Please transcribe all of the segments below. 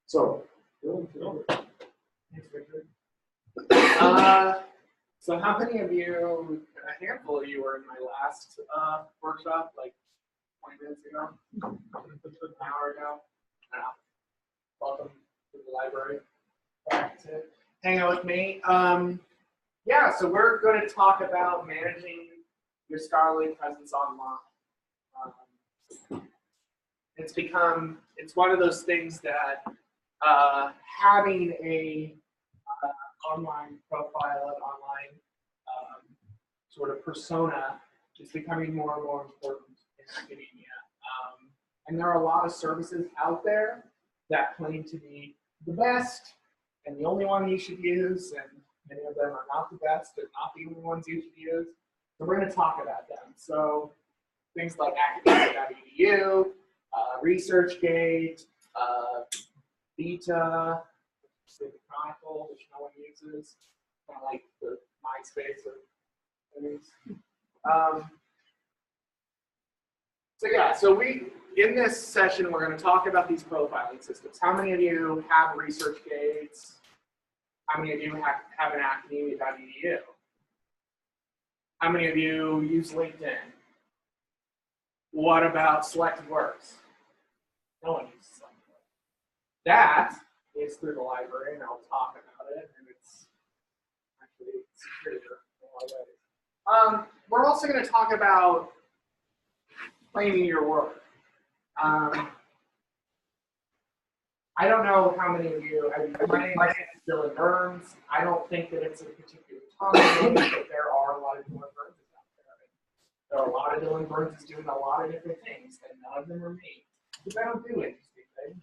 So, Thanks, Richard. So how many of you, a handful of you were in my last workshop, like 20 minutes ago, an hour ago? Welcome to the library. Back to hang out with me. Yeah, so we're going to talk about managing your scholarly presence online. It's one of those things that having a online profile and online sort of persona is becoming more and more important in academia. And there are a lot of services out there that claim to be the best and the only one you should use, and many of them are not the best. They're not the only ones you should use. So we're going to talk about them. So things like academia.edu, ResearchGate, Beta, the Chronicle, which no one uses, kind of like the MySpace of things. So yeah, so in this session, we're going to talk about these profiling systems. How many of you have ResearchGates? How many of you have an academia.edu? How many of you use LinkedIn? What about Selected Works? No one uses Selected Works. That is through the library, and I'll talk about it, and it's actually superior in a lot of ways. We're also going to talk about claiming your work. I don't know how many of you, my name is Dylan Burns. I don't think that it's a particular common name, but there are a lot of Dylan Burnses out there. There are a lot of Dylan Burnses doing a lot of different things, and none of them are me. Because I don't do interesting things.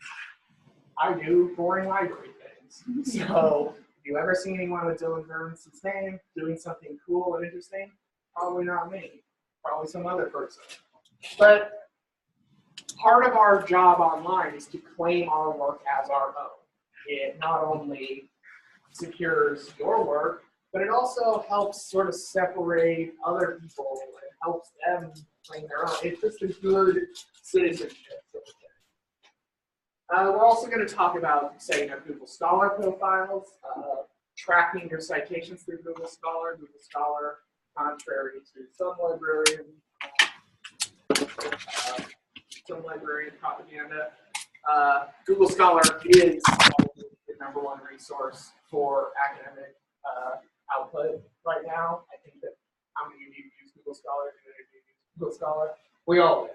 I do boring library things. So if you ever see anyone with Dylan Burns' name doing something cool and interesting, probably not me. Probably some other person. But part of our job online is to claim our work as our own. It not only secures your work, but it also helps sort of separate other people and helps them claim their own. It's just a good citizenship. We're also going to talk about setting up Google Scholar profiles, tracking your citations through Google Scholar. Google Scholar, contrary to some librarian propaganda, Google Scholar is probably the #1 resource for academic output right now. I think that how many of you use Google Scholar? Google Scholar? We all do,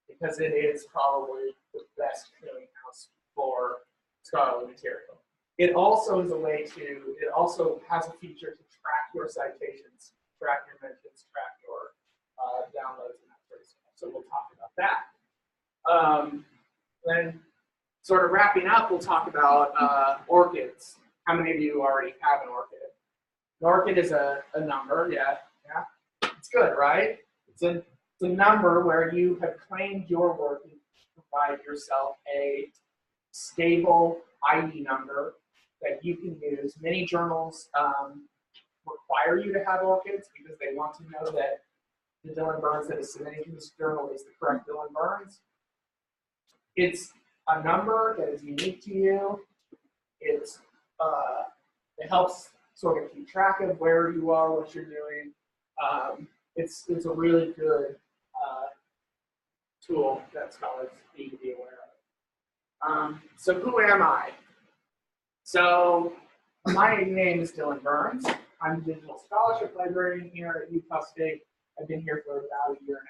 because it is probably the best clearinghouse for scholarly material. It also is a way to, it also has a feature to track your citations, track your mentions, track your downloads, and that sort of stuff. So we'll talk about that. Then sort of wrapping up, we'll talk about ORCIDs. How many of you already have an ORCID? An ORCID is a number, yeah. It's good, right? It's a number where you have claimed your work and provide yourself a stable ID number that you can use. Many journals require you to have ORCIDs because they want to know that the Dylan Burns that is submitting to this journal is the correct Dylan Burns. It's a number that is unique to you. It helps sort of keep track of where you are, what you're doing. It's a really good tool that scholars need to be aware of. So who am I? So my name is Dylan Burns. I'm the digital scholarship librarian here at Utah State. I've been here for about 1.5 years.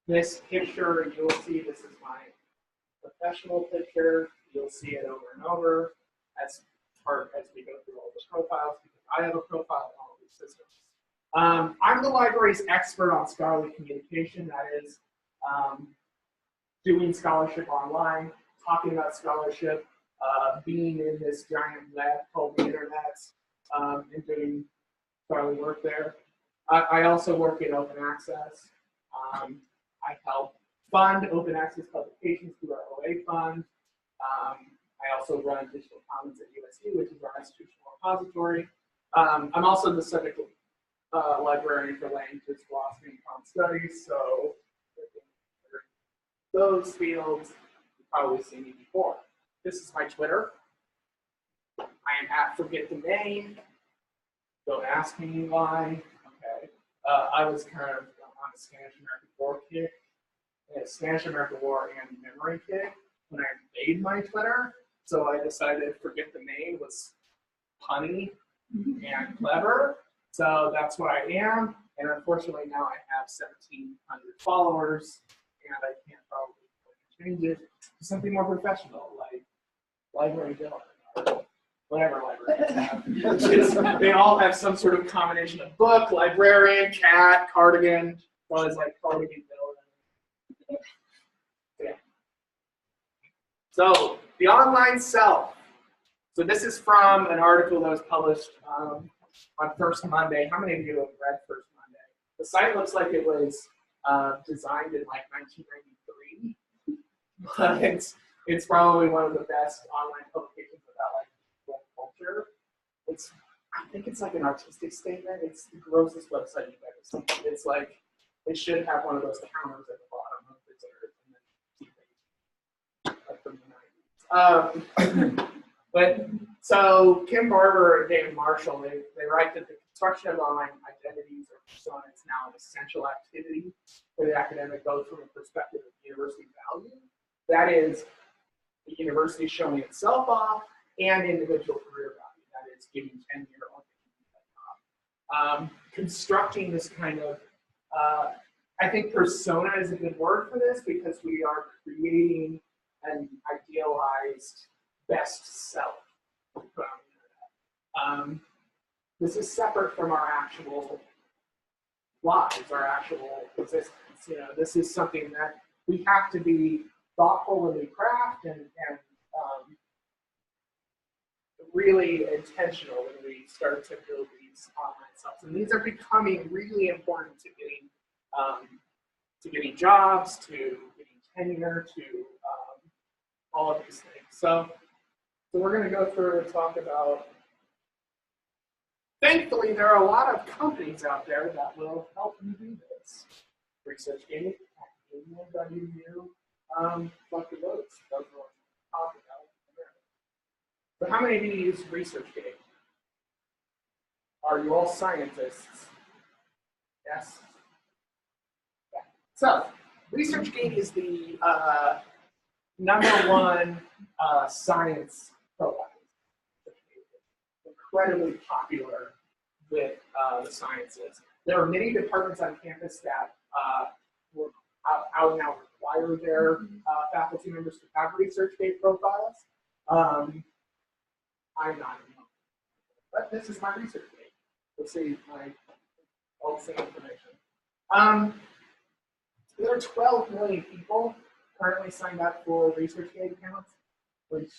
This picture, you'll see, this is my professional picture. You'll see it over and over as we go through all the profiles, because I have a profile in all of these systems. I'm the library's expert on scholarly communication. That is doing scholarship online, talking about scholarship, being in this giant web called the internet, and doing scholarly work there. I also work in open access. I help fund open access publications through our OA fund. I also run Digital Commons at USU, which is our institutional repository. I'm also the subject librarian for language, philosophy, and common studies. So those fields, you've probably seen me before. This is my Twitter. I am at forget the name. Don't ask me why. Okay. I was kind of on the Spanish American War kick, Spanish American War and memory kick when I made my Twitter. So I decided forget the name was punny and clever. So that's what I am. And unfortunately now I have 1,700 followers, and I can't probably change it to something more professional, like Library Dylan or whatever libraries have. Which is, they all have some sort of combination of book, librarian, cat, cardigan. Well, it's like cardigan Dylan. Yeah. So the online self. So this is from an article that was published on First Monday. How many of you have read First Monday? The site looks like it was designed in like 1993, but it's probably one of the best online publications about like black culture. I think it's like an artistic statement. It's the grossest website you've ever seen. It's like they should have one of those counters at the bottom of the like from the 90s. But so Kim Barber and David Marshall, they write that the construction of online identities or persona is now an essential activity for the academic, both from a perspective of university value, that is, the university showing itself off, and individual career value, that is, giving tenure or constructing this kind of, I think persona is a good word for this because we are creating an idealized best self. This is separate from our actual lives, our actual existence. You know, this is something that we have to be thoughtful when we craft and really intentional when we start to build these online selves. And these are becoming really important to getting jobs, to getting tenure, to all of these things. So we're going to go through and talk about. Thankfully, there are a lot of companies out there that will help you do this. ResearchGate, academia.edu, Dr. Votes, those are what we're talking about. So how many of you use ResearchGate? Are you all scientists? Yes? Yeah. So, ResearchGate is the #1 science profile. Incredibly popular with the sciences. There are many departments on campus that will out now require their faculty members to have ResearchGate profiles. I'm not, but this is my ResearchGate. Let's see all the same information. There are 12 million people currently signed up for ResearchGate accounts, which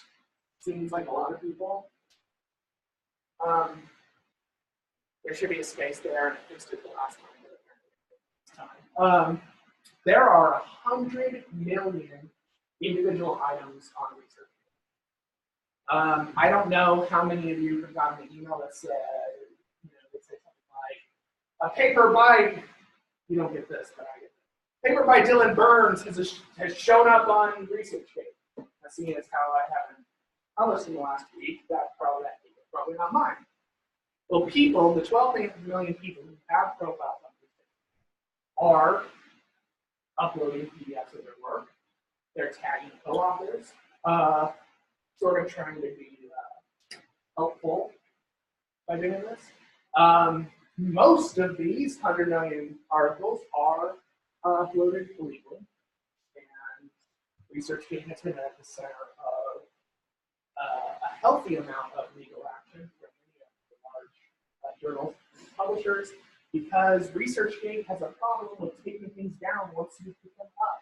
seems like a lot of people. There should be a space there, and I just did the last time. There are 100 million individual items on ResearchGate. I don't know how many of you have gotten an email that said, they say something like, a paper by, you don't get this, but I get this. Paper by Dylan Burns has shown up on ResearchGate. Seeing as how I haven't published in the last week, that's probably not mine. Well, people, the 12 million people who have profiles on ResearchGate are uploading PDFs of their work. They're tagging co-authors, sort of trying to be helpful by doing this. Most of these 100 million articles are uploaded illegally, and ResearchGate has been at the center of a healthy amount of legal action for many of the large journals and publishers, because ResearchGate has a problem with taking things down once you put them up.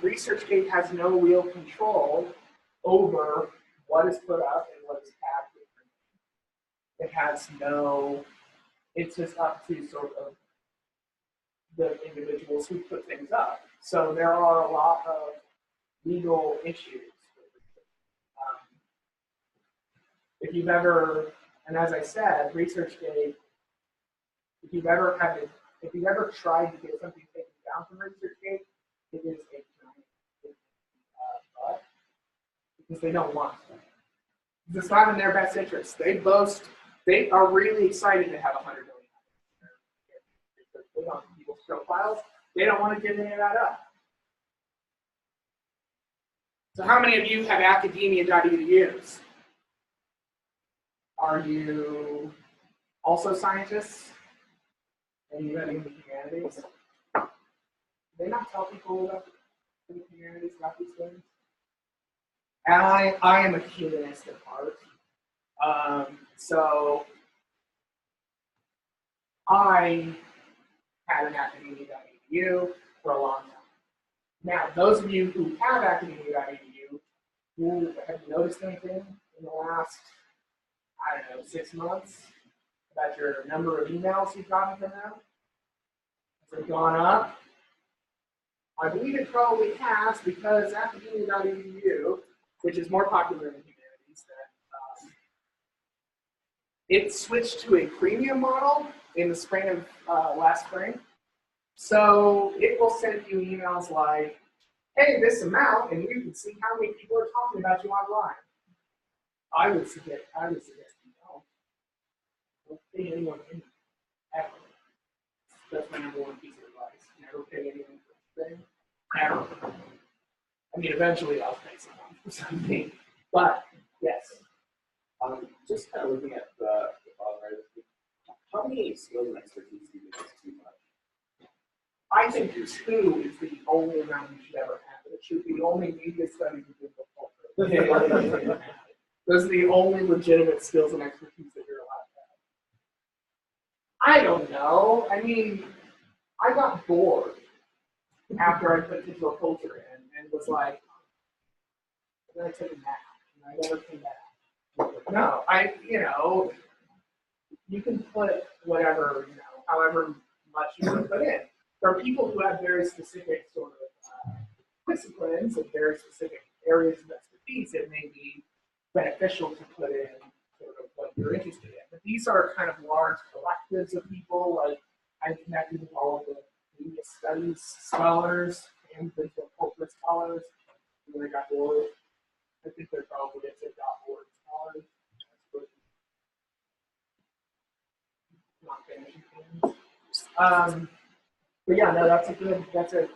ResearchGate has no real control over what is put up and what is tagged. It has it's just up to sort of the individuals who put things up. So there are a lot of legal issues. If you've ever, and as I said, ResearchGate If you've ever tried to get something taken down from ResearchGate, it is a giant butt because they don't want to. It's not in their best interest. They are really excited to have 100 million. They don't people's profiles. They don't want to give any of that up. So how many of you have academia.edu's? Are you also scientists? And you in the humanities? Do they not tell people about the humanities about these things? And I am a humanist at heart. So I had an academia.edu for a long time. Now, those of you who have academia.edu, who have noticed anything in the last, I don't know, 6 months about your number of emails you've gotten from them? Has it gone up? I believe it probably has because academia.edu, which is more popular in the humanities, it switched to a premium model in the spring of last spring. So it will send you emails like, hey, this amount, and you can see how many people are talking about you online. I would suggest you don't pay anyone anything, ever. That's my number one piece of advice. Never pay anyone for anything, ever. I mean, eventually I'll pay someone for something, but yes. Just kind of looking at the bottom right, how many skills and expertise do you think is too much? I think 2 is the only amount you should ever have. It should be the only media studies you do for. Those are the only legitimate skills and expertise that you're allowed to have. I don't know. I mean, I got bored after I put digital culture in and was like, then I took a nap and I never came back. No, you can put whatever, however much you want to put in. There are people who have very specific sort of disciplines and very specific areas of expertise. It may be beneficial to put in sort of what you're interested in. But these are kind of large collectives of people. Like I'm connected with all of the media studies scholars and digital culture scholars. And I got bored. I think they're probably .org scholars. Not finishing things. But yeah, no, that's a good question.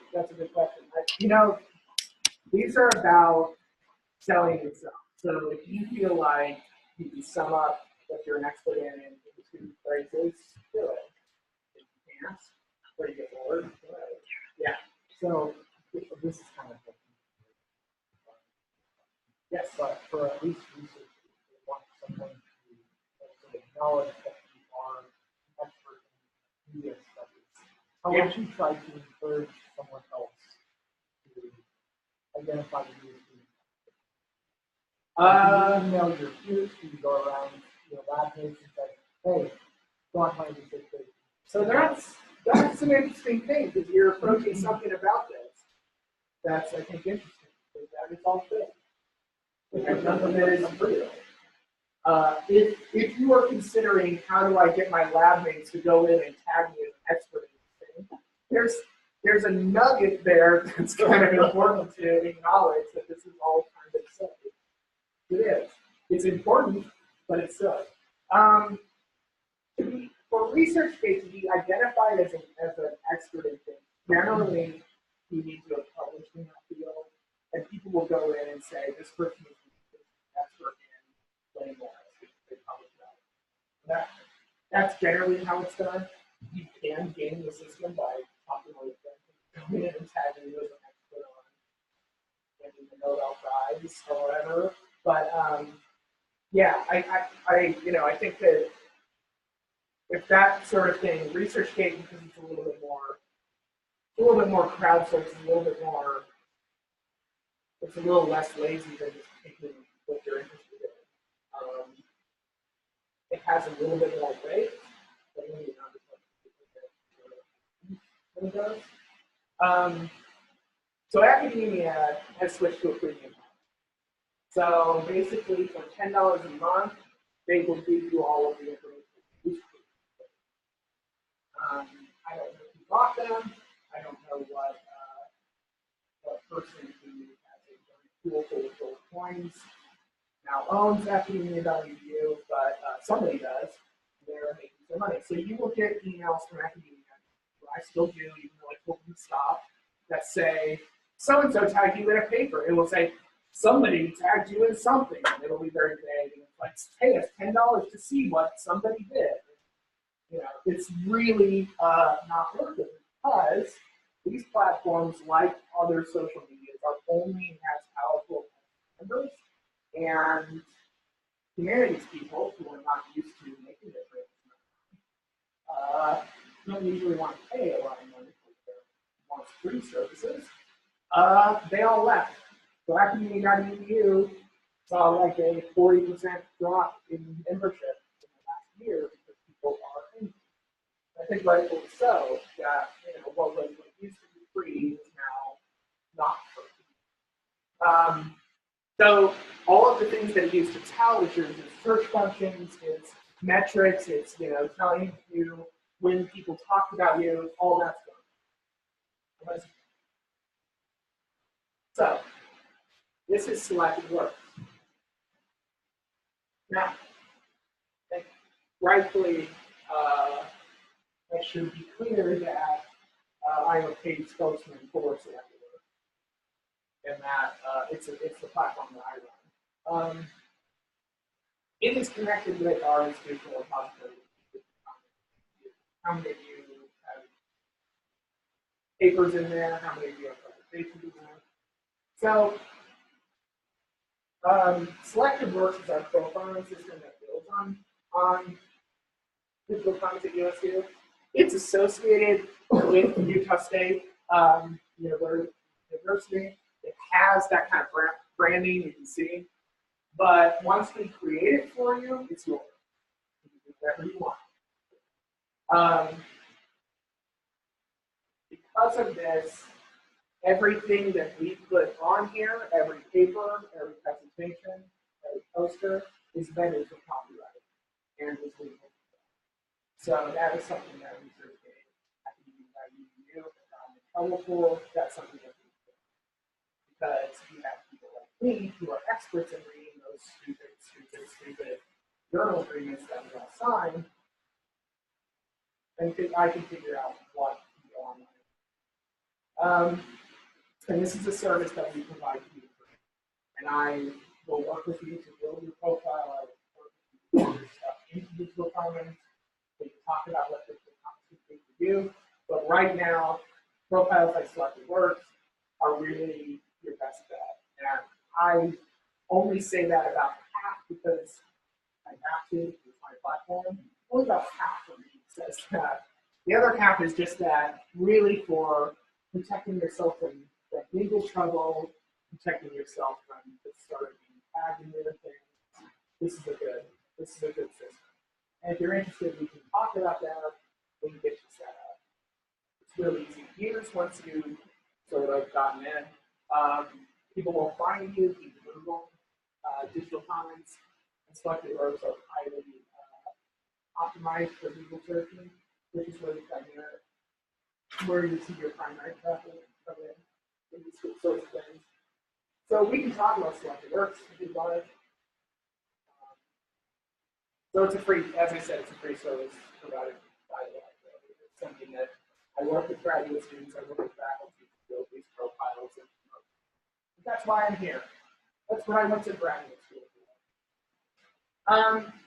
These are about selling yourself. So if you feel like you can sum up what you're an expert in 2 phrases, do it. If you can't, or you get bored, do it. Yeah. So this is kind of yes, but for at least research, we want someone to acknowledge that you are an expert in media studies. How would you try to encourage someone else to identify the media students? Email your peers, you go around lab mates and say, hey, go on my research page. So that's an interesting thing because you're approaching something about this that's I think interesting. That is all good. Nothing that is real. If you are considering how do I get my lab mates to go in and tag me as an expert in this thing, there's a nugget there that's kind of important to acknowledge that this is all kind of silly. It is. It's important, but it's silly. For ResearchGate to be identified as an expert in things, generally you need to have published in that field, and people will go in and say, this person is an expert in playing more. They publish that. That's generally how it's done. You can game the system by talking with them, going in and tagging you as an expert on getting the Nobel Prize or whatever. But yeah, I think that if that sort of thing, ResearchGate, because it's a little bit more crowdsourced, it's a little less lazy than just picking what you're interested in. It has a little bit more weight, but maybe not as much as it does. So academia has switched to a premium plan. So basically, for $10 a month, they will give you all of the information. I don't know who bought them. I don't know what person who has a pool full of gold coins now owns academia.edu, but somebody does. They're making some money. So you will get emails from academia. I still do, even though I told them to stop, that say, so-and-so tagged you in a paper. It will say, somebody tagged you in something. And it'll be very vague. And it's like, pay us $10 to see what somebody did. You know, it's really not worth it because these platforms, like other social media, are only as powerful as members. And humanities people who are not used to making difference don't usually want to pay a lot of money for their once free services. They all left. So academia.edu saw like a 40% drop in membership in the last year because people are angry. I think rightfully so, that what used to be free is now not free. So all of the things that it used to tell is your search functions, it's metrics, it's telling you when people talked about you, all that stuff. So this is selected work. Now, rightfully, I should be clear that I'm a paid spokesman for selected work, and that it's the platform that I run. It is connected with our institutional repository. How many of you have papers in there? How many of you have presentations in there? So, Selected Works is our profiling system that builds on digital commons at USU. It's associated with Utah State University. It has that kind of branding you can see. But once we create it for you, it's yours. You can do whatever you want. Because of this, everything that we put on here, every paper, every presentation, every poster, is vetted for copyright and is legal. So that is something that we certificate academia.edu. If I'm in trouble for, that's something that we do. Because you have people like me who are experts in reading those stupid journal agreements that we all sign, and I can figure out what to go online. And this is a service that we provide to you. And I will work with you to build your profile. I will work with you to build your stuff into digital commons. We can talk about what digital commons can do for you. But right now, profiles like Selected Works are really your best bet. And I only say that about half because I have to with my platform. Only about half of me says that. The other half is just that really for protecting yourself from legal trouble, protecting yourself from just sort of being tagged in other things. This is a good system. And if you're interested, we can talk about that. We can get you set up. It's really easy to use once you sort of gotten in. People will find you. You can Google digital commons, and Selected Works are highly optimized for legal searching, which is where you see your primary traffic come in these sorts of things. So we can talk about Selected Works if you'd like. So it's a free, as I said, it's a free service provided by the library. It's something that I work with graduate students, I work with faculty to build these profiles. And that's why I'm here. That's what I went to graduate school for.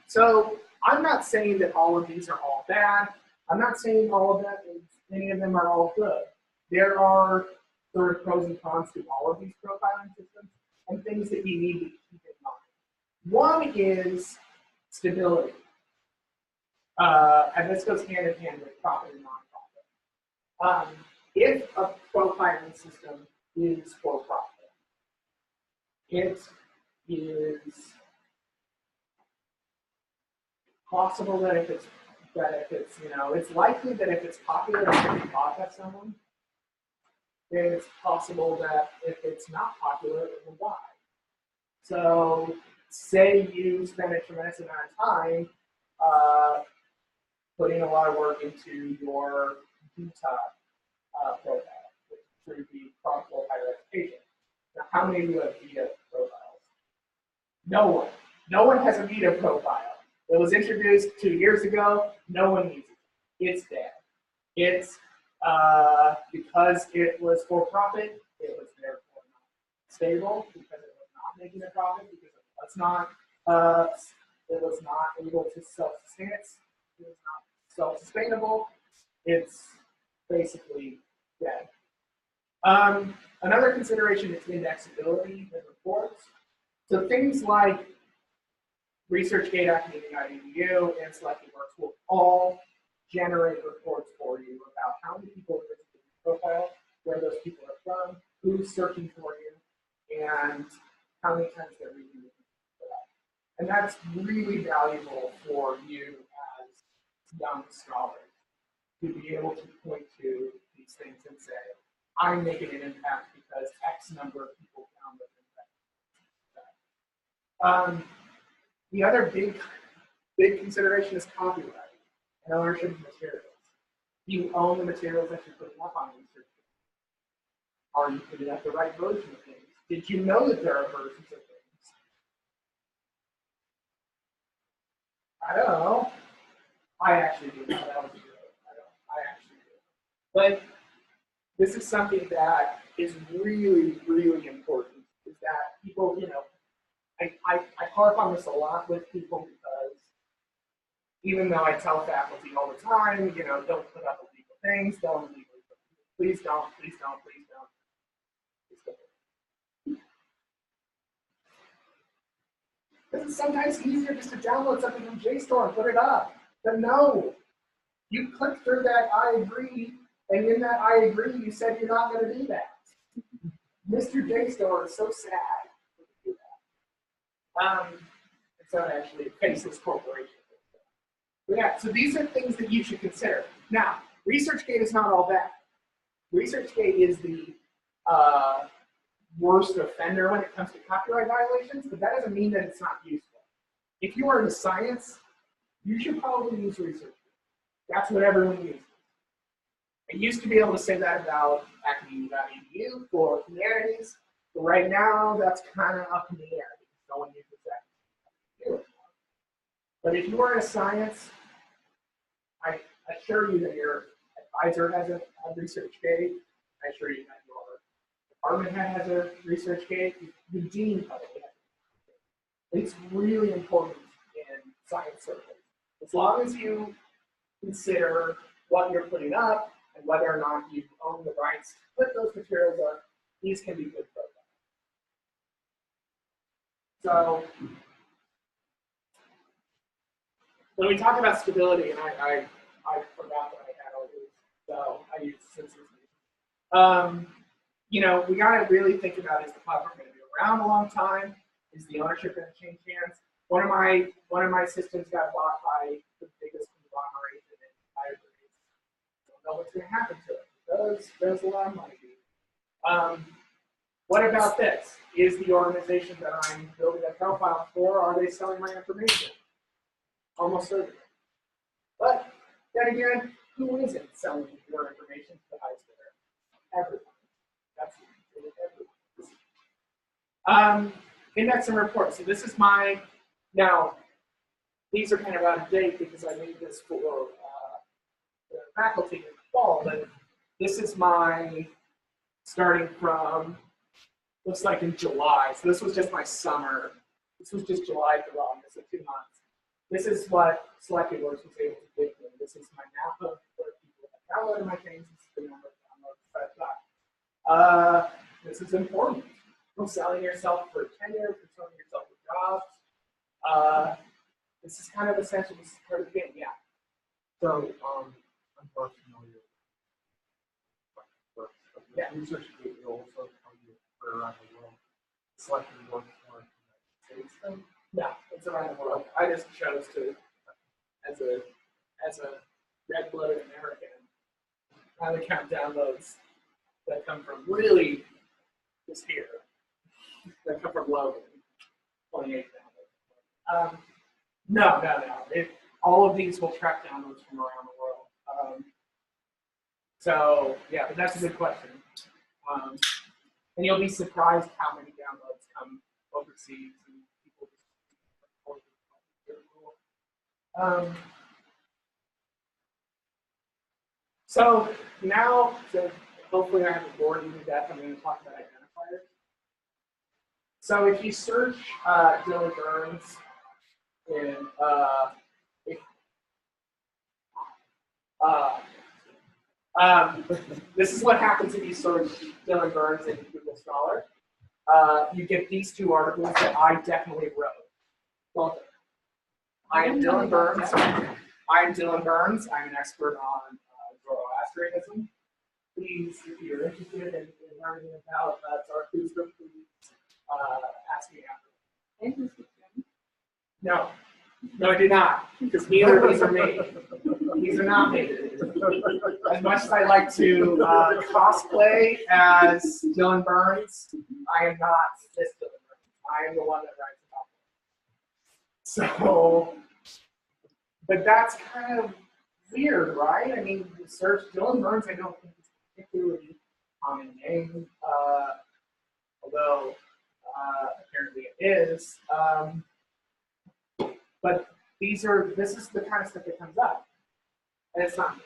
So I'm not saying that all of these are all bad. I'm not saying all of that, any of them are all good. There are sort of pros and cons to all of these profiling systems and things that you need to keep in mind. One is stability. And this goes hand in hand with profit and non-profit. If a profiling system is for profit, it is possible that if it's it's likely that if it's popular, it's going to be bought by someone. Then it's possible that if it's not popular, it will die. So, say you spend a tremendous amount of time putting a lot of work into your Utah profile, which should be profitable higher education. Now, how many of you have VITA profiles? No one. No one has a VITA profile. It was introduced 2 years ago. No one needs it. It's dead. It's because it was for profit. It was therefore not stable because it was not making a profit because it was not able to self-sustain it. It was not self-sustainable. It's basically dead. Another consideration is indexability in reports. So things like ResearchGate, academia.edu, and SelectedWorks will all generate reports for you about how many people are visiting your profile, where those people are from, who's searching for you, and how many times they're reading your profile. And that's really valuable for you as young scholars to be able to point to these things and say, I'm making an impact because X number of people found that. The other big consideration is copyright and ownership of materials. Do you own the materials that you're putting up on research? Are you putting up the right version of things? Did you know that there are versions of things? I don't know. I actually do know. That was a joke. I actually do. But this is something that is really, really important, is that people, I harp on this a lot with people because even though I tell faculty all the time, don't put up illegal things, don't illegally put, please don't, please don't, please don't. Because it's sometimes easier just to download something from JSTOR and put it up. But no, you click through that I agree, and in that I agree, you said you're not going to do that. Mr. JSTOR is so sad to do that. It's not actually a faceless corporation. But yeah, so these are things that you should consider. Now, ResearchGate is not all that. ResearchGate is the worst offender when it comes to copyright violations, but that doesn't mean that it's not useful. If you are in science, you should probably use ResearchGate. That's what everyone uses. I used to be able to say that about academia.edu for humanities, but right now that's kind of up in the air because no one uses that. But if you are in science, I assure you that your advisor has a ResearchGate. I assure you that your department head has a ResearchGate. The dean probably has it. It's really important in science circles. As long as you consider what you're putting up and whether or not you own the rights to put those materials up, these can be good programs. So when we talk about stability, and I forgot that I had all these, so I used census. We got to really think about, is the platform going to be around a long time? Is the ownership going to change hands? One of my systems got bought by the biggest conglomeration in libraries. I don't know what's going to happen to it because there's a lot of money. What about this? Is the organization that I'm building a profile for, are they selling my information? Almost certainly. But then again, who isn't selling your information to the highest bidder? Everyone. That's everyone. Index and report. So this is now, these are kind of out of date because I made this for the faculty in the fall, but this is starting from, looks like in July. So this was just my summer. This was just July through August, so 2 months. This is what SelectedWorks was able to give me. This is my map of where people have downloaded my things. This is the number of downloads that I've got. This is important. You're selling yourself for tenure, you're selling yourself for jobs. This is kind of essential. This is part of the game, yeah. So, I'm more familiar with ResearchGate will also tell you where around the world SelectedWorks more in the United States. Yeah, it's around the world. I just chose to, as a red-blooded American, kind of count downloads that come from really just here, that come from Logan, 28 downloads. No. All of these will track downloads from around the world. So yeah, but that's a good question. And you'll be surprised how many downloads come overseas and people just so now, hopefully I haven't bored you to death, I'm going to talk about identifiers. So if you search Dylan Burns in this is what happens if you search Dylan Burns in Google Scholar. You get these two articles that I definitely wrote. Well, I am Dylan Burns. I'm an expert on Zoroastrianism. Please, if you're interested in learning about Zarathustra, please ask me after. No, I do not, because neither of these are me. These are not me. As much as I like to cosplay as Dylan Burns, I am not this Dylan Burns. I am the one that writes about it. So, but that's kind of weird, right? I mean, search Dylan Burns, I don't think it's a particularly common name, although apparently it is. But this is the kind of stuff that comes up. And it's not me.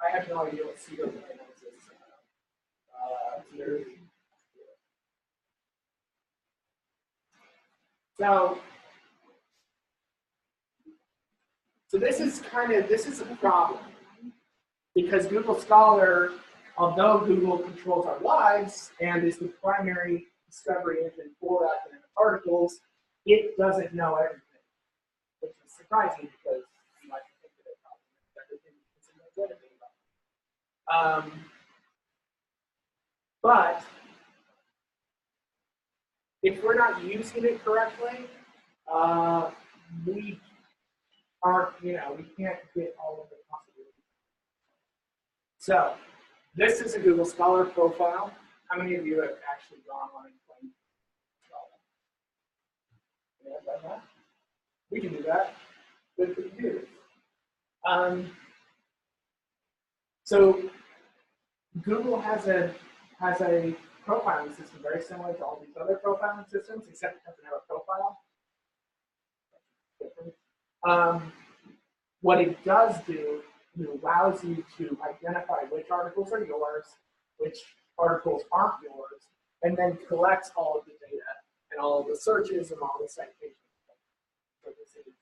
I have no idea what pseudodiagnosis is. So this is a problem. Because Google Scholar, although Google controls our lives and is the primary discovery engine for academic articles, it doesn't know everything. Which is surprising because you might think that it probably knows everything because it knows everything about it. But if we're not using it correctly, we aren't, we can't get all of the possibilities. So this is a Google Scholar profile. How many of you have actually gone on and claimed Scholar? Yeah, done that? We can do that with the computers. So Google has a profiling system very similar to all these other profiling systems, except it doesn't have a profile. What it does do, it allows you to identify which articles are yours, which articles aren't yours, and then collects all of the data and all of the searches and all the citations. So this is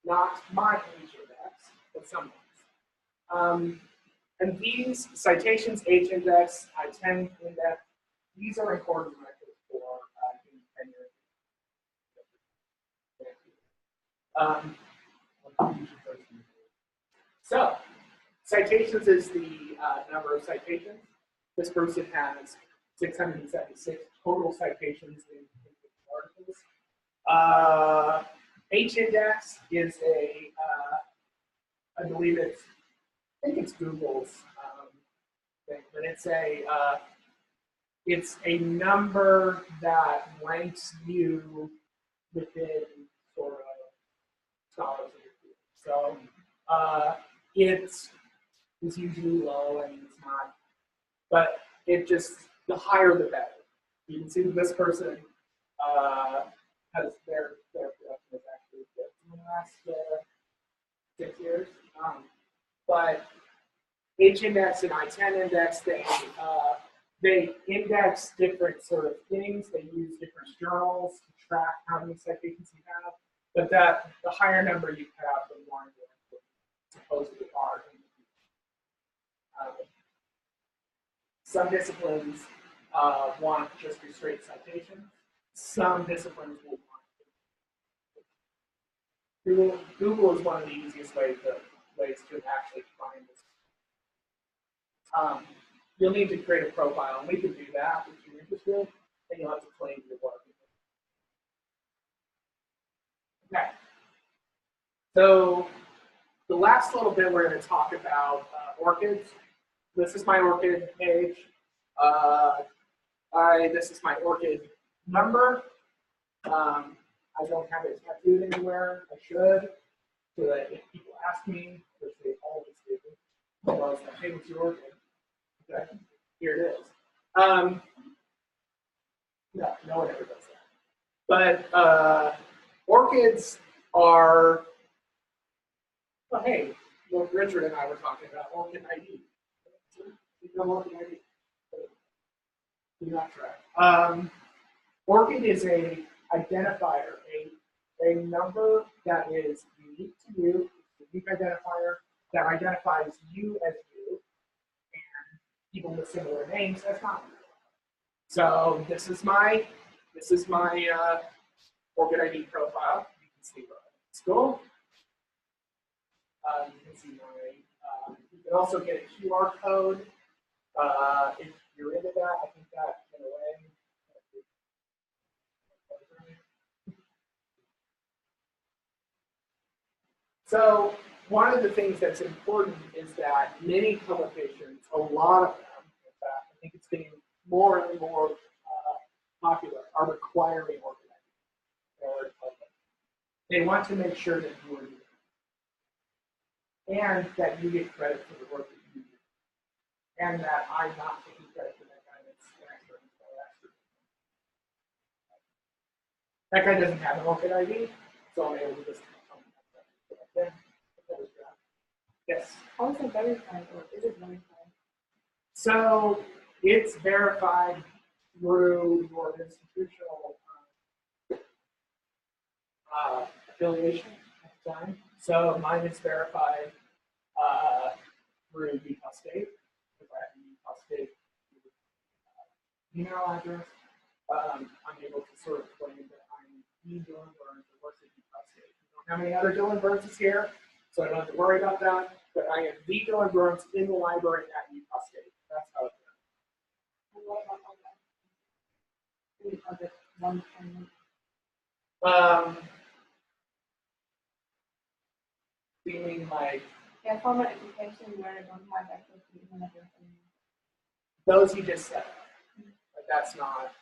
not my H-index, but someone's. And these citations, H-index, I-10 index, these are important records for tenure. So citations is the number of citations. This person has 676 total citations in articles. H-index is I believe I think it's Google's thing, but it's a number that ranks you within sort of scholars in your field. So it's usually low, and it's not, but it just, the higher the better. You can see that this person has their production is actually good in the last 6 years. But H-index and I-10 index, they index different sort of things. They use different journals to track how many citations you have. But the higher number you have, the more important supposedly are. Some disciplines want just your straight citation. Some disciplines will want Google is one of the easiest ways to actually find this. You'll need to create a profile, and we can do that if you're interested, and you'll have to claim your work. Okay. So the last little bit we're going to talk about ORCIDs. This is my ORCID page. This is my ORCID number. I don't have it tattooed anywhere. I should, so that if people ask me, which they always do, was that, hey, what's your orchid? Okay, here it is. No one ever does that. But orchids are, well, hey, what Richard and I were talking about, orchid ID. You know orchid ID? Do not try. Orchid is a identifier, a number that is unique to you, a unique identifier that identifies you as you, and people with similar names as not you. So this is my orchid ID profile. You can see where I'm in school. You can see my. You can also get a QR code if you're into that. I think that in a way. So one of the things that's important is that many publications, a lot of them, in fact, I think it's getting more and more popular, are requiring organizing. They want to make sure that you are doing it, and that you get credit for the work that you do, and that I'm not taking credit for that guy that's an expert or expert. That guy doesn't have an orchid ID, so I'm able to just yes. How is it verified, or is it verified? So it's verified through your institutional affiliation at the time. So mine is verified through Utah State, because I have a Utah State email address. I'm able to sort of claim that I'm the Dylan Burns who works at Utah State. We don't have any other Dylan Burnses here, so I don't have to worry about that. But I am the Dylan Burns in the library at Utah State. That's how it's done. And what about other one and Feeling like yeah, formal education where I don't have access to email address anymore. those you just set up. But that's not.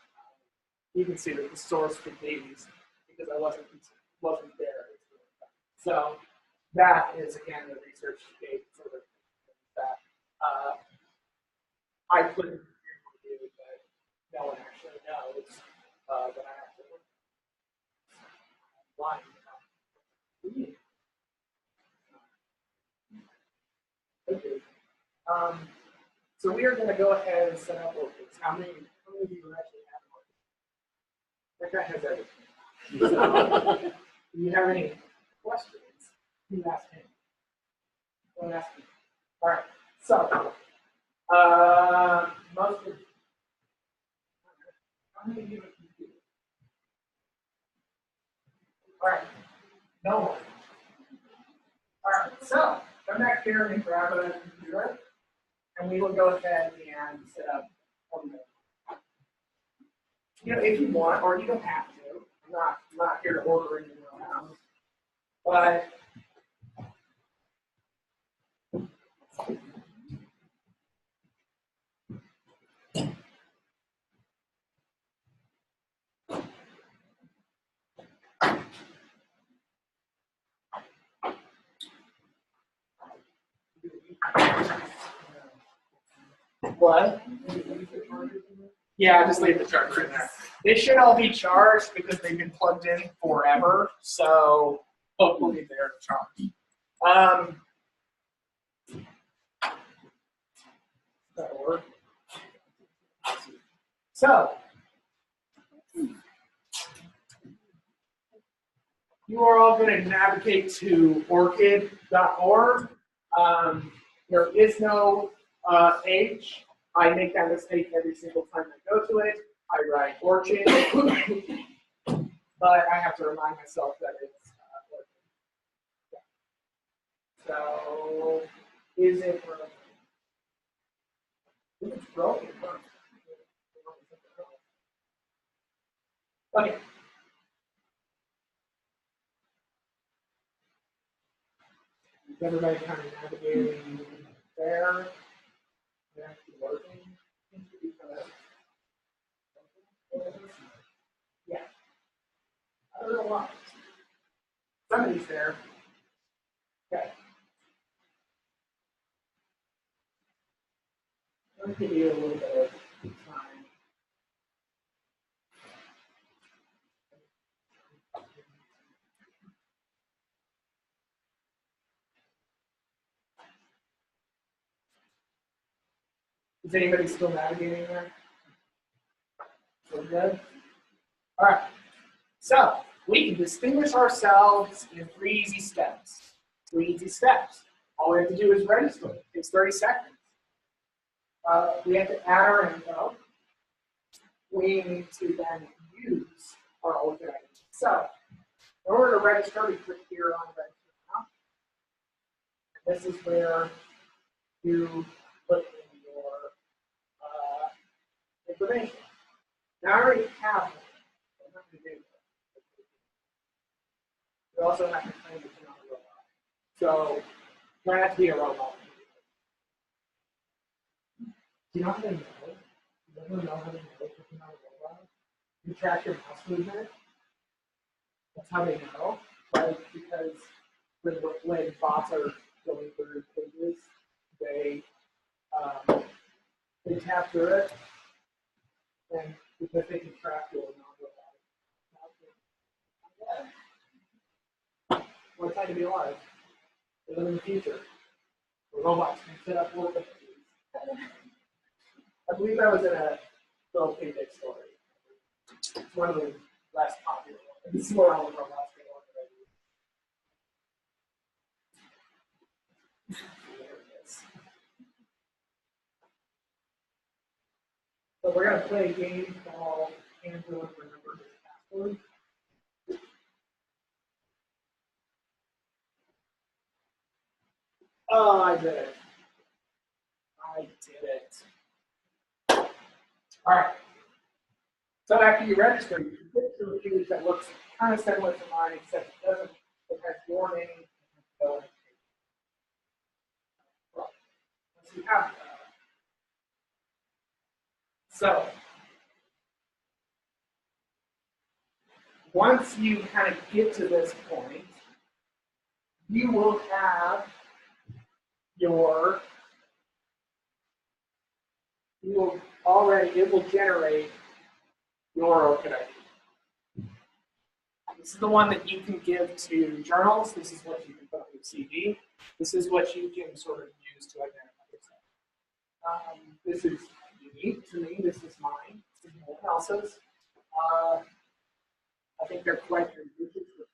You can see that the source for these, because I wasn't there. So that is again the research gate sort of that I put in here, but no one actually knows that I have to line. Okay. So we are going to go ahead and set up orchids. How many of you actually have orchids? That guy has everything. So, do you have any questions? You ask him. Don't ask me. All right. So, most of how many of you have a computer? All right. No one. All right. So, come back here and grab a computer, and we will go ahead and set up orchids. You know, if you want, or you don't have to. I'm not here to order anything around. But what? Yeah, just leave the charger in there. They should all be charged because they've been plugged in forever. So hopefully they're charged. That'll work. So you are all going to navigate to orchid.org. There is no H. I make that mistake every single time I go to it. I write orchid, but I have to remind myself that it's orchid. So, is it broken? If it's broken, okay. Is everybody kind of navigating there? Actually working? Yeah. I don't know why. Somebody's there. Okay. I'll give you a little bit of time. Is anybody still navigating there? Still good? All right. So we can distinguish ourselves in 3 easy steps. 3 easy steps. All we have to do is register. It takes 30 seconds. We have to add our info. We need to then use our alternate ID. So in order to register, we click here on register now. This is where you put in your information. Now I already have it. So I'm not going to do that. You also have to claim that you're not a robot. So you don't have to be a robot. Do you know how to know? Does anyone know how to know if you're not a robot? You track your mouse movement. That's how they know, right? Because when bots are going through pages, they tap through it, and because they can track your non-robot. What a time to be alive. We live in the future. The robots can set up work. I believe that was in a little payday story. It's one of the less popular ones. This is where all the robots get organized. There it is. So we're going to play a game called Andrew Remember His Password. Oh, I did it. I did it. All right. So after you register, you get to a page that looks kind of similar to mine, except it doesn't. It has your name and your well, once you have that. So once you kind of get to this point, you will have your, it will generate your OCAD ID. This is the one that you can give to journals. This is what you can put on your CV. This is what you can sort of use to identify yourself. This is unique to me. This is mine. This is no one else's. I think they're quite good digits, but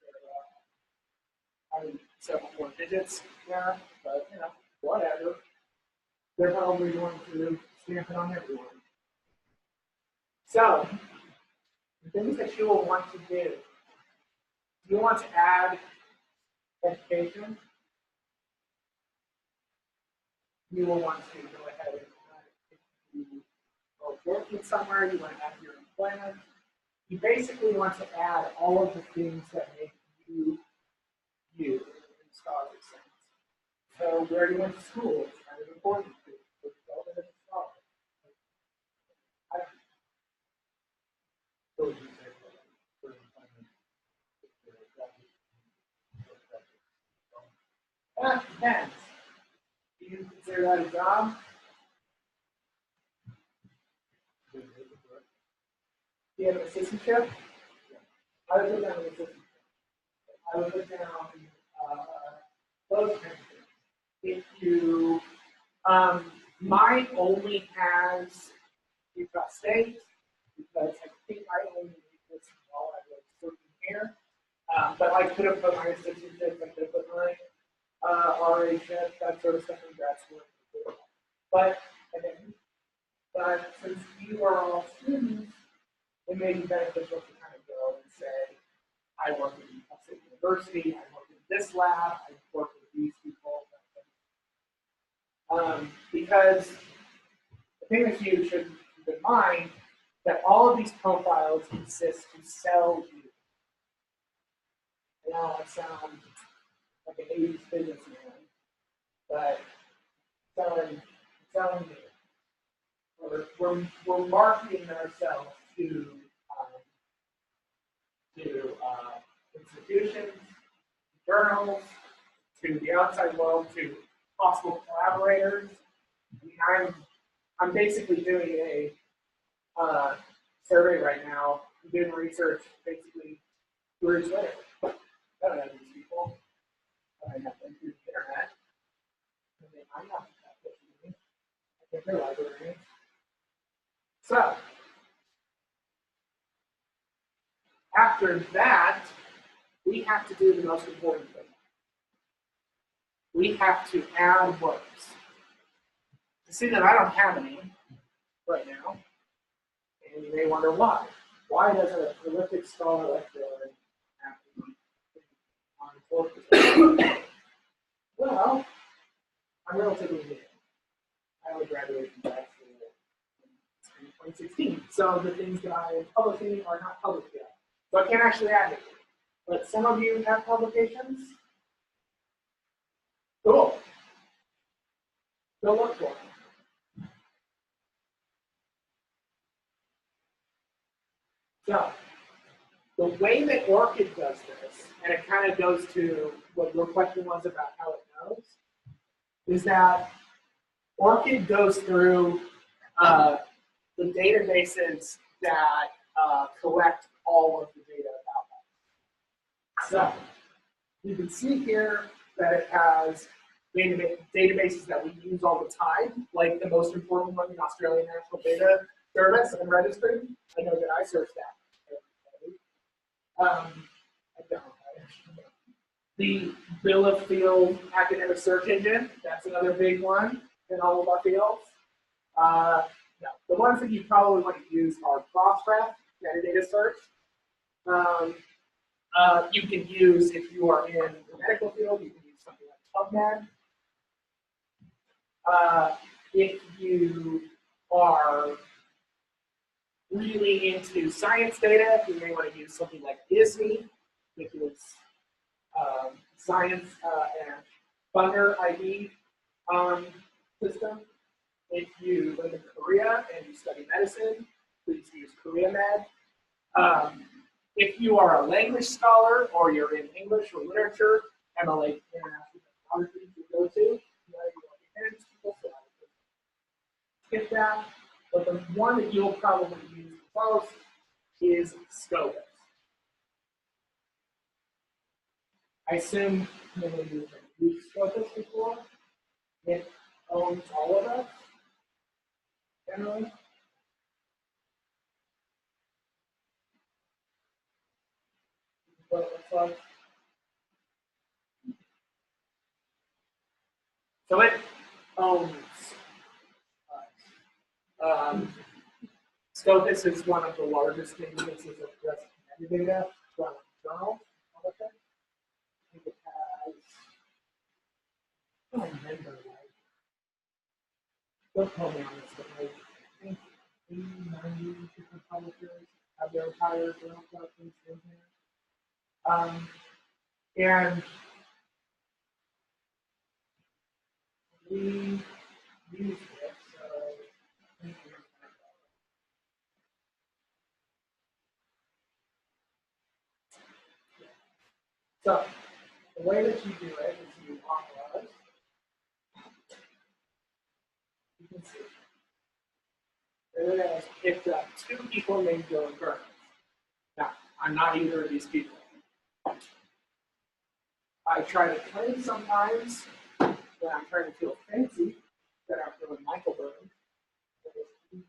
they're, several more digits there, but you know, whatever. They're probably going to stamp it on everyone. So, the things that you will want to do, you want to add education. You will want to go ahead and if you are working somewhere, you want to add your employment. You basically want to add all of the things that make you you in Scholar sense. So where you went to school is kind of important to you. That depends. Do you consider that a job? Do you have an assistantship? I would put down an assistantship. I would put down those kinds of things. If you, mine only has Utah State, because I think I only need this while I was working here. But I could have put my assistantship, I could have put my RHS, that sort of stuff in grad school. But since you are all students, it may be beneficial to kind of go and say, I work at Utah State University, I work in this lab, I work with these people. Because the thing that you should keep in mind that all of these profiles exist to sell you. I know I sound like an 80s businessman, but selling you. We're marketing ourselves to institutions, journals, to the outside world, to possible collaborators. I mean, I'm basically doing a survey right now. I'm doing research basically 2 years later. I don't know these people. I have them through the internet. And they might not be that good to me. I think they're librarians. So, after that, we have to do the most important thing. We have to add words. You see that I don't have any right now, and you may wonder why. Why does a prolific scholar like Dylan have to be on board? Well, I'm relatively new. I only graduated from grad school in 2016, so the things that I am publishing are not published yet. So I can't actually add it. But some of you have publications. Cool. Go look for them. So, the way that ORCID does this, and it kind of goes to what your question was about how it knows, is that ORCID goes through the databases that collect all of the data about that. So, you can see here that it has databases that we use all the time, like the most important one, the Australian National Data Service and Registry. I know that I search that. I don't. The Bill of Field Academic Search Engine, that's another big one in all of our fields. No, the ones that you probably want to use are Crossref, metadata search. You can use, if you are in the medical field, you can use something like PubMed. If you are really into science data, you may want to use something like ISNI, which is science and funder ID system. If you live in Korea and you study medicine, please use KoreaMed. If you are a language scholar or you're in English or literature, MLA International Photography to go to. Skip that. But the one that you'll probably use the most is Scopus. I assume many of you have used Scopus before. It owns all of us, generally. What it looks like. So it owns Scopus is one of the largest databases of breast metadata from journals. I think it has, I don't remember, like, don't tell me on this, but like, I think 80, 90 different publishers have their entire journal collections in here. And we use it, so the way that you do it is you authorize. You can see. It has picked up 2 people named Dylan Burns. Now, I'm not either of these people. I try to claim sometimes when I'm trying to feel fancy that I'm feeling Michael Burns, that is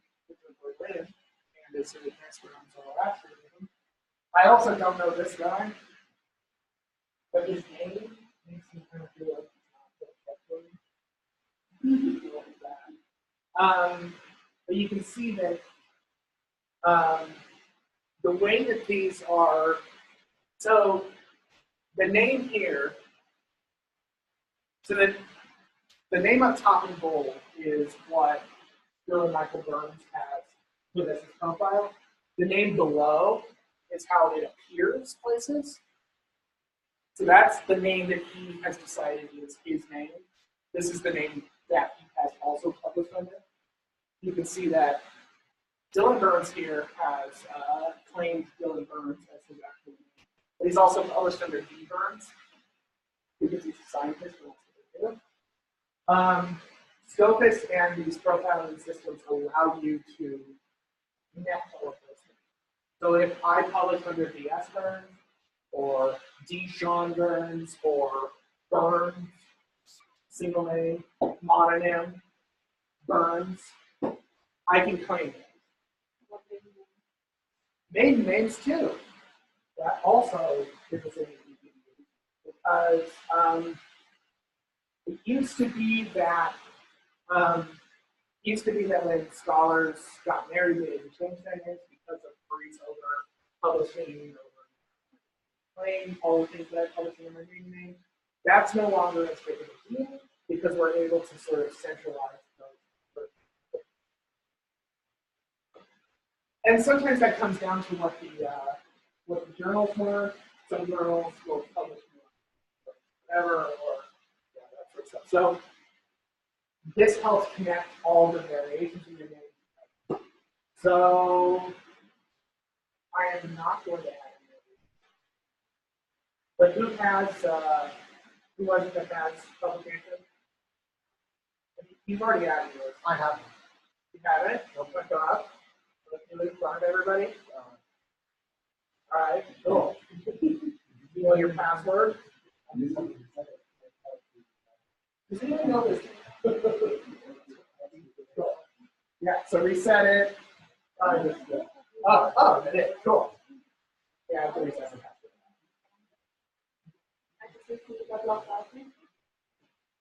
Berlin, and is an expert on Zoroastrianism. I also don't know this guy, but his name makes me kind of feel like he's not that. But you can see that the way that these are, so the name here, so that the name up top in bold is what Bill Michael Burns has put as his profile. The name below is how it appears places. So that's the name that he has decided is his name. This is the name that he has also published under. You can see that Dylan Burns here has claimed Dylan Burns as his actual name. But he's also published under D. Burns because he's a scientist and that's what they do. Scopus and these profiling systems allow you to net all of those things. So if I publish under DS Burns, or D. Sean Burns, or Burns, single name, mononym, Burns, I can claim it. Maiden names too. That also is a thing because it used to be that when scholars got married, they would change their names because of worries over publishing, over claim, all the things that publishing in their maiden name. That's no longer as big of a deal because we're able to sort of centralize those. And sometimes that comes down to what the journals were. Some journals will publish whatever, or that sort of stuff. So this helps connect all the variations in your name. So I am not going to add any. But who was it that has publication? You've already added yours. I have. You have it? Don't click up. Let's do it in front of everybody. All right, cool. You know your password? Does anyone know this? Yeah, so reset it. Oh, that is cool. Yeah, I have to reset the password. I just received a couple of emails.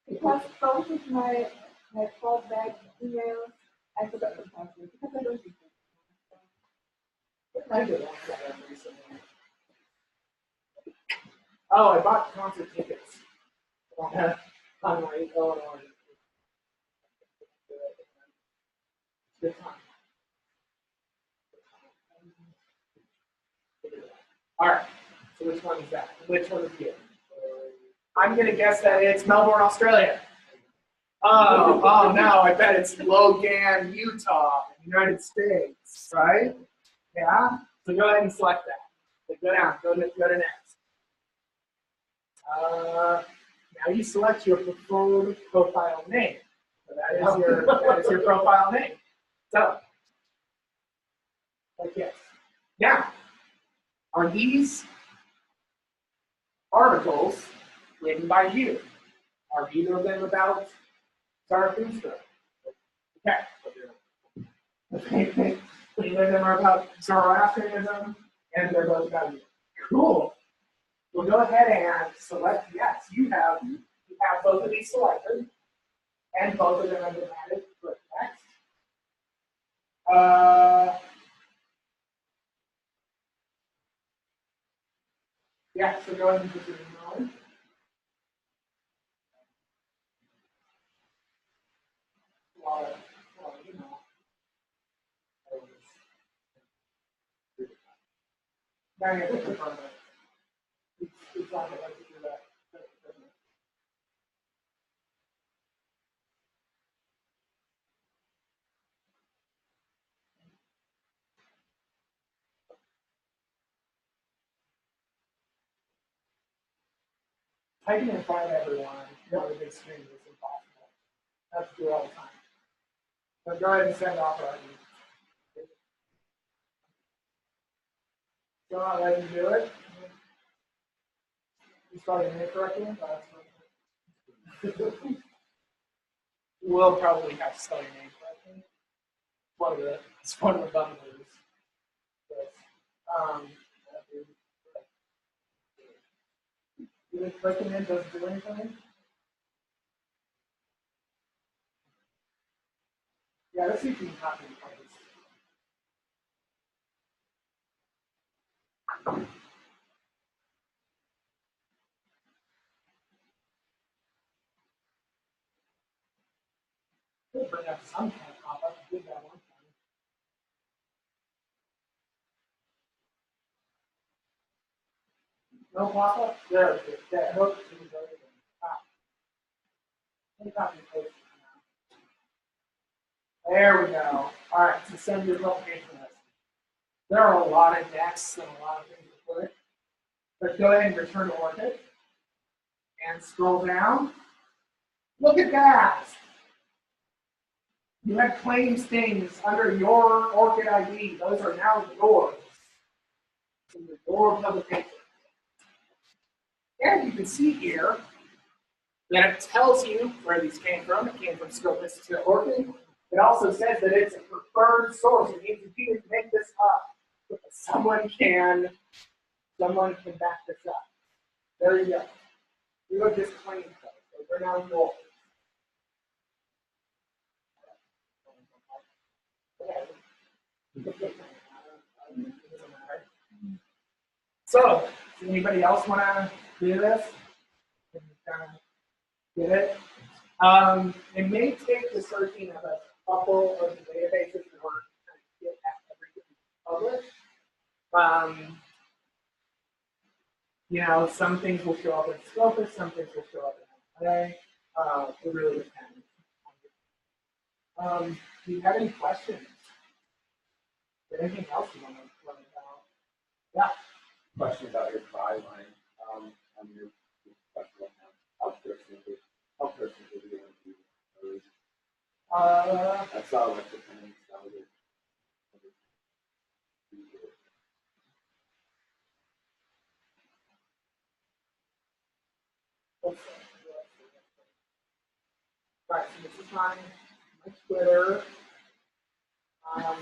Because both of my fallback emails, I forgot the password because I don't use it. I did that recently. Oh, I bought concert tickets on my Illinois. Good time. All right. So which one is that? Which one is you? I'm going to guess that it's Melbourne, Australia. Oh no, I bet it's Logan, Utah, United States, right? Yeah? So go ahead and select that. So go down, go to next. Now you select your preferred profile name. So that is your profile name. So, like this. Now, are these articles written by you? Are either of them about Zarathustra? Okay. Either of them are about Zoroastrianism, and they're both about you. Cool. We'll go ahead and select yes. You have both of these selected, and both of them have been added. Click next. Yeah, so go ahead and put your email in. Now you have to confirm it. It's on the right to do that. Typing in front of everyone on the big screen is impossible. I have to do it all the time. So go ahead and send off our email. Still not letting you do it? You spelled your name correctly? We'll probably have to spell your name correctly. It's one of the bundles. Even clicking in doesn't do anything? Yeah, let's see if you can copy the place. We'll bring up some kind of pop-up. We did that one time. No pop-up? There it is. There. Nope. Let me copy and paste it now. There we go. All right, so send your publication list. There are a lot of decks and a lot of things to put. But go ahead and return to Orchid. And scroll down. Look at that. You had claims things under your ORCID ID. Those are now yours. So your publication. And you can see here that it tells you where these came from. It came from Scopus to ORCID. It also says that it's a preferred source. It means if you didn't make this up, someone can back this up. There you go. You have just claimed those. So they're now yours. So, does anybody else want to do this? Can you kind of get it? It may take the searching of a couple of the databases in order to kind of get at everything published. You know, some things will show up in Scopus, some things will show up in MLA. It really depends. Do you have any questions? Is there anything else you want to learn about? Yeah. Question about your try line on your professional account. How personal do you want to use those? I saw like the things that was it. Right, so this is my Twitter. Yeah,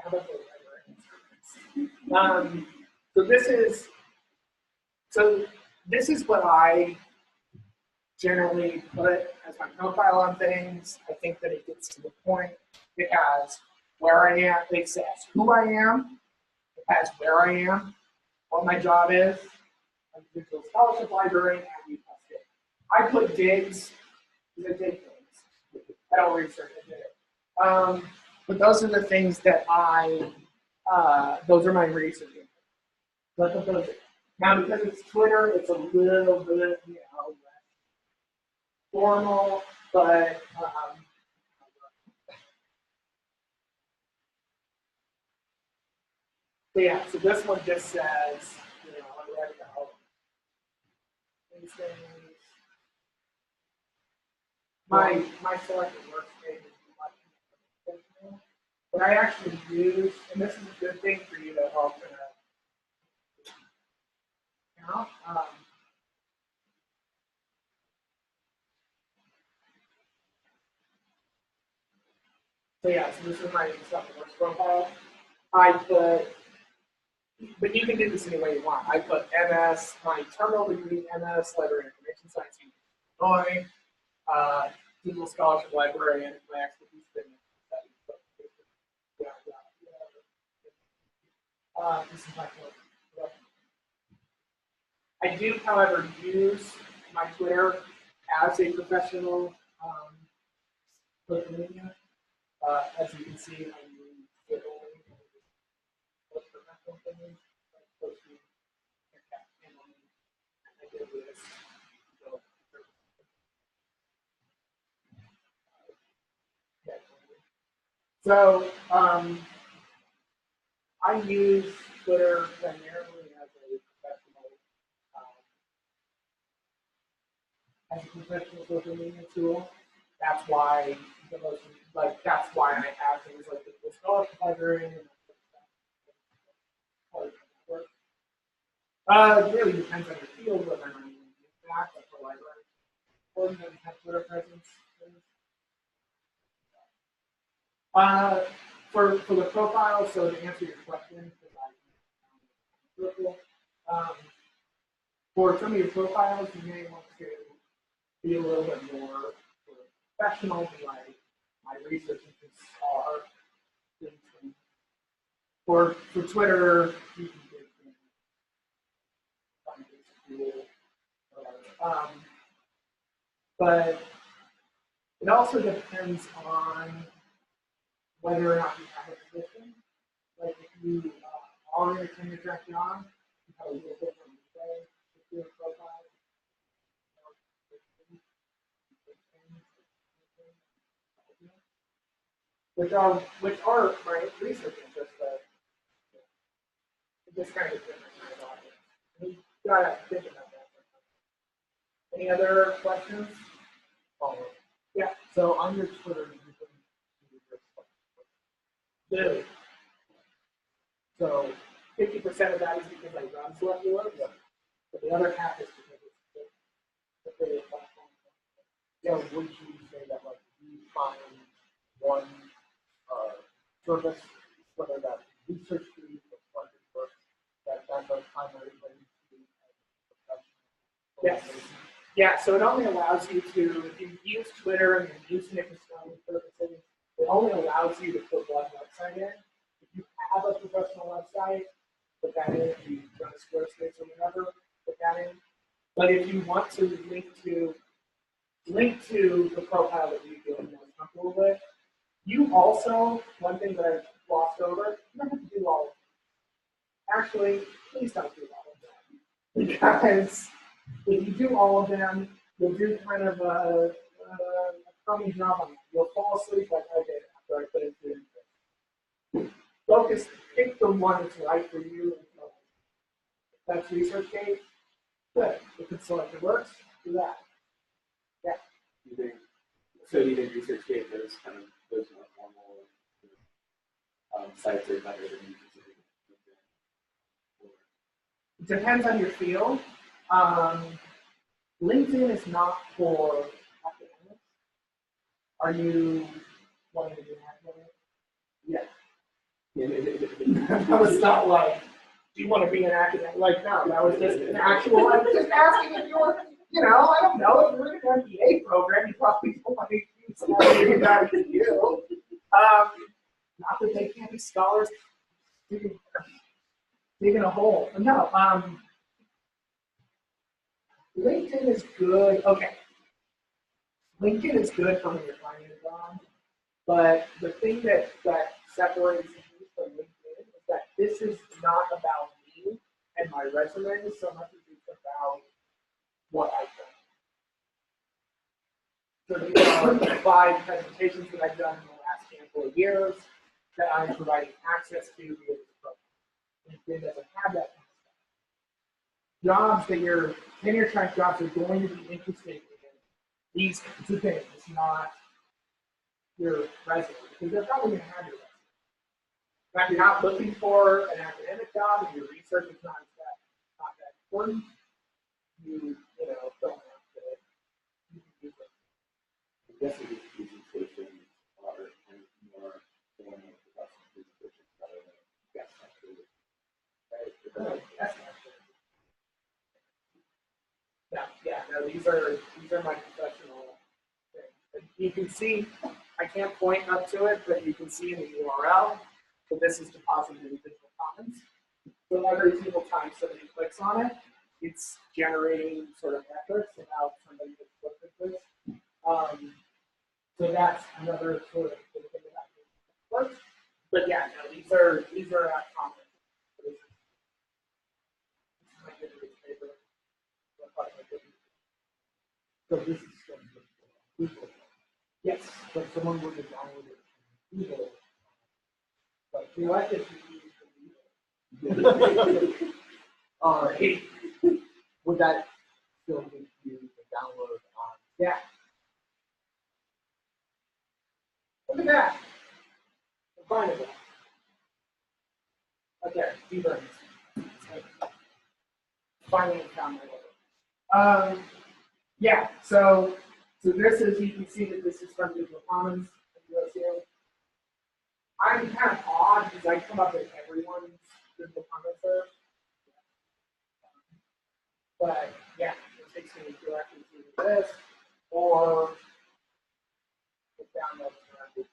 how about so this is what I generally put as my profile on things. I think that it gets to the point. It has where I am, it says who I am, it has where I am, what my job is. I'm a digital scholarship librarian at UC. I put digs because I dig things. I don't research, I did it. But those are the things that those are my research. Now, because it's Twitter, it's a little bit, you know, less formal, but so yeah, so this one just says, you know, I read about these things. My selected workspace is much more. But I actually use, and this is a good thing for you to help count. So yeah, so this is my selected works profile. I put, but you can do this any way you want. I put MS, my terminal degree, MS, Library Information Science, Illinois, Digital Scholarship Librarian, my expertise in this is my work. I do, however, use my Twitter as a professional social media. As you can see, I use Twitter for professional things, like posting and I did this. So I use Twitter primarily as a professional social media tool. That's why that's why I have things like the scholarship librarian and it really depends on your field whether or not you use that, but for library or you have Twitter presence. For the profile, so to answer your question, for some of your profiles, you may want to be a little bit more professional, like my research interests are. For Twitter, you can but it also depends on whether or not you have a position. Like if you are in a tenure track job, you have a little bit from your profile. Which are my research interests, but it's kind of different kind of audience. You gotta think about that. Any other questions? Yeah. So on your Twitter, you can do your Dude, So 50% of that is because I run Select Alerts, yeah. but the other half is because it's the affiliate platform. So would you say that like you find one service, whether that's research group or project work, that's our primary way to professional? Yes. Yeah, so it only allows you to, if you use Twitter and you're using it for scouting purposes, it only allows you to put one website in. If you have a professional website, put that in. If you run a Squarespace or whatever, put that in. But if you want to link to the profile that you feel most comfortable with, you also, one thing that I've glossed over, you don't have to do all of them. Actually, please don't do all of them. Because if you do all of them, you'll do kind of a crummy job on it. You'll fall asleep like I did after I put it through. Focus, pick the one that's right for you. If that's ResearchGate, good. If it's selected works, do that. Yeah. So you think ResearchGate, those more formal sites are better than you consider? It depends on your field. LinkedIn is not for academics. Are you wanting to be an academic? Yeah. That was not like, do you want to be an academic? Like, no, that was just an actual, I'm just asking if you're, I don't know, if you're in an MBA program, you probably don't want to use somebody that is you. Not that they can't be scholars digging a hole. No, LinkedIn is good. Okay. LinkedIn is good for when you're finding a job, but the thing that separates me from LinkedIn is that this is not about me and my resume so much as it's about what I've done. So these are 5 presentations that I've done in the last handful of years that I'm providing access to via this program. LinkedIn doesn't have that kind of stuff. Jobs that your tenure track jobs are going to be interested in these kinds of things, not your resume, because they're probably going to have your resume. Now, if you're not looking for an academic job and your research is not that important, you don't have to. You can use it. I'm guessing these presentations are more formal professional presentations rather than guest lectures. Oh, that's not good. No, these are my professional things. And you can see, I can't point up to it, but you can see in the URL that this is deposited in Digital Commons. So every single time somebody clicks on it, it's generating sort of metrics about somebody that's looked at this. So that's another sort of thing that works. But yeah, no, these are at common. This is my Goodreads paper. So this is Google. Yes. So if someone were to download it from Google, But we like it to use would that still give you the download on? Yeah. Look at that. I'm finding that. Okay, deburns. Finally found my logo. Yeah, so this is, you can see that this is from Digital Commons. I'm kind of odd because I come up with everyone's Digital Commons there. But yeah, it takes me directly to this or the download directly.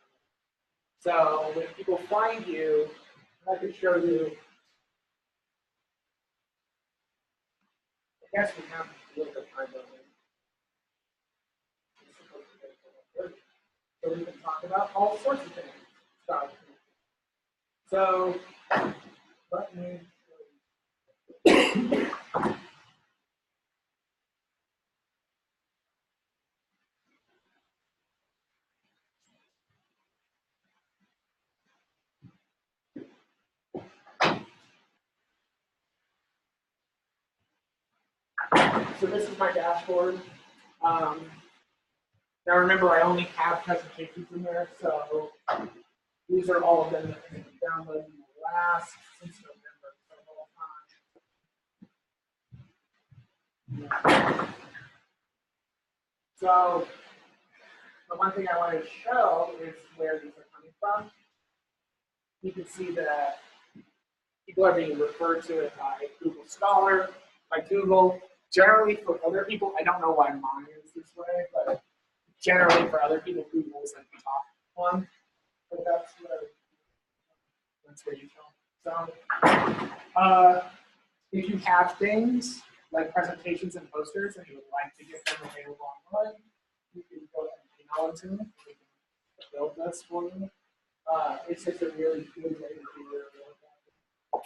So when people find you, I can show you. I guess we have a little bit of time on it. So we can talk about all sorts of things. So let me. So this is my dashboard. Now remember, I only have presentations in there, so these are all of them that have been downloaded in the last since November. So the one thing I want to show is where these are coming from. You can see that people are being referred to it by Google Scholar, by Google. Generally for other people, I don't know why mine is this way, but generally for other people, Google is like the top one. But that's where you go. So if you have things like presentations and posters and you would like to get them available online, you can go ahead and email them to me. We can build this for you. It's just a really good way to do your work.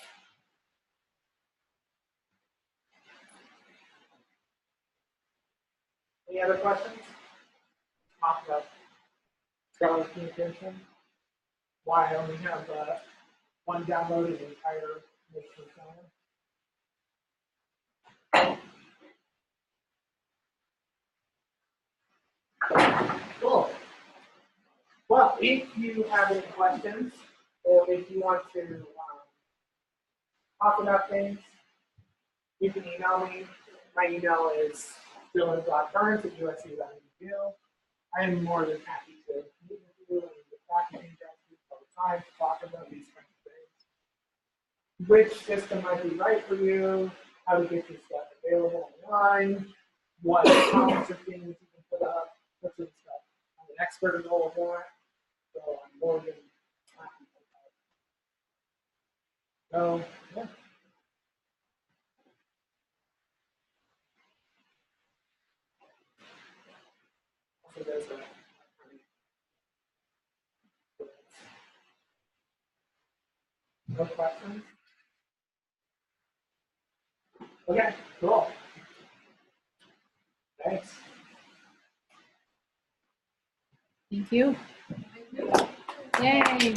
Any other questions? Talk about Scholar communication. Why I only have one downloaded entire mission Scholar. Cool. Well, if you have any questions, or if you want to talk about things, you can email me. My email is dylan.burns@usu.edu. I am more than happy to meet with you and get back to you all the time to talk about these kinds of things. Which system might be right for you, how to get your stuff available online, what kinds of things you can put up, that sort of stuff. I'm an expert in all of that, so I'm more than happy to help. So, yeah. So there's a no questions? Okay, cool. Thanks. Thank you. Yay.